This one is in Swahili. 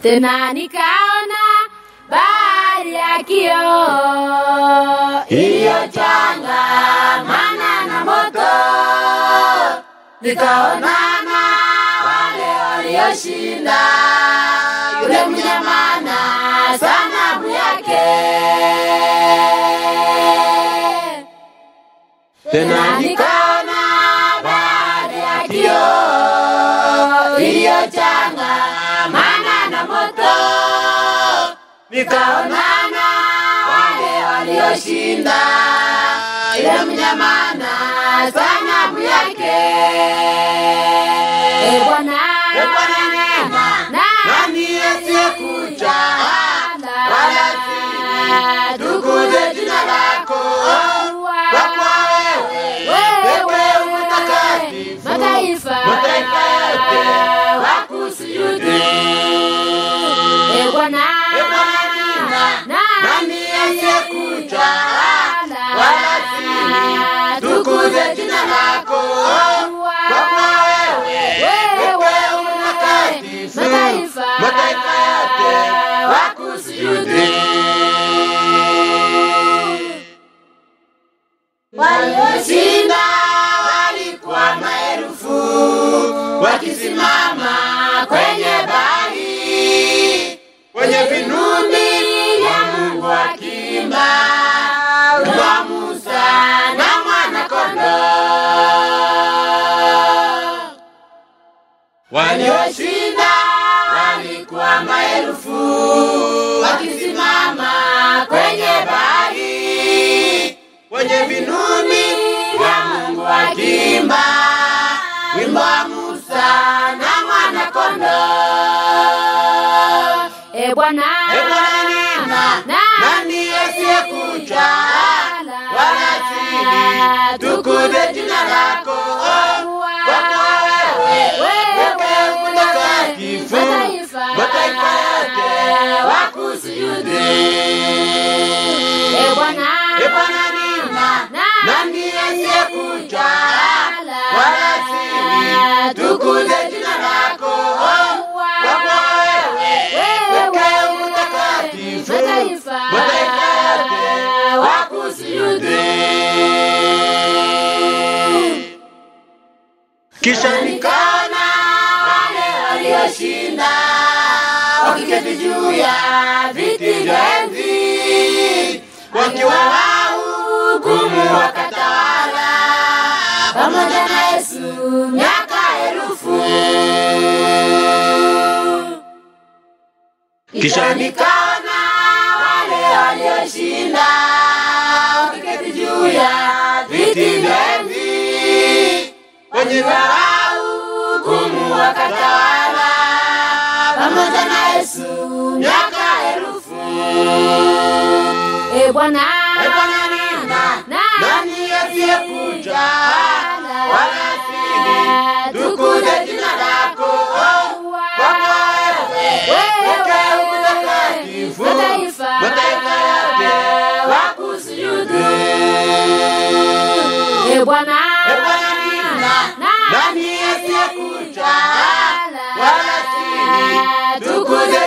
Tena nikaona bahari ya kioo iliyochangamana na moto, nikaonana wale walioshinda yule mnyama na sanamu yake. Tena nikaona bahari ya kioo iliyochangamana na moto, nikaonana wale walioshinda yule mnyama na sanamu yake. Bwana nani asiyekuja wala tukuze jina lako, kwa kuwa wewe mtakatifu, mataifa yote wakusujudu. Bwana nani asiyekuja wala tukuze jina lako, kwa kuwa wewe mtakatifu, mataifa yote wakusujudu. Walioshinda walikuwa maelfu, wakisimama kwenye bahari, kwenye vinubi vya Mungu wakiimba wimbo wa Musa na Mwana-Kondoo. Walioshinda walikuwa maelfu, wakisimama kwenye bahari, kwenye vinubi vya Mungu wakiimba wimbo wa Musa na Mwana-Kondoo. Bwana nani asiyekuja wala tukuze jina lako, kwa kuwa wewe mtakatifu, mataifa yote wakusujudu. Bwana nani asiyekuja wala tukuze jina lako, kwa kuwa wewe mtakatifu, mataifa yote wakusujudu. Kisha nikaona wale walioshinda wakiketi juu ya viti vya enzi, wakiwa wahukumu wakatawala pamoja na Yesu miaka 1000. Kisha nikaona wale walioshinda wakiketi juu ya viti vya enzi, wenye hukumu wakatawala pamoja na Yesu miaka 1000. Bwana nani asiyekuja wala tukuze jina lako, kwa kuwa wewe mtakatifu, mataifa yote wakusujudu. Bwana nani asiyekuja wala tukuze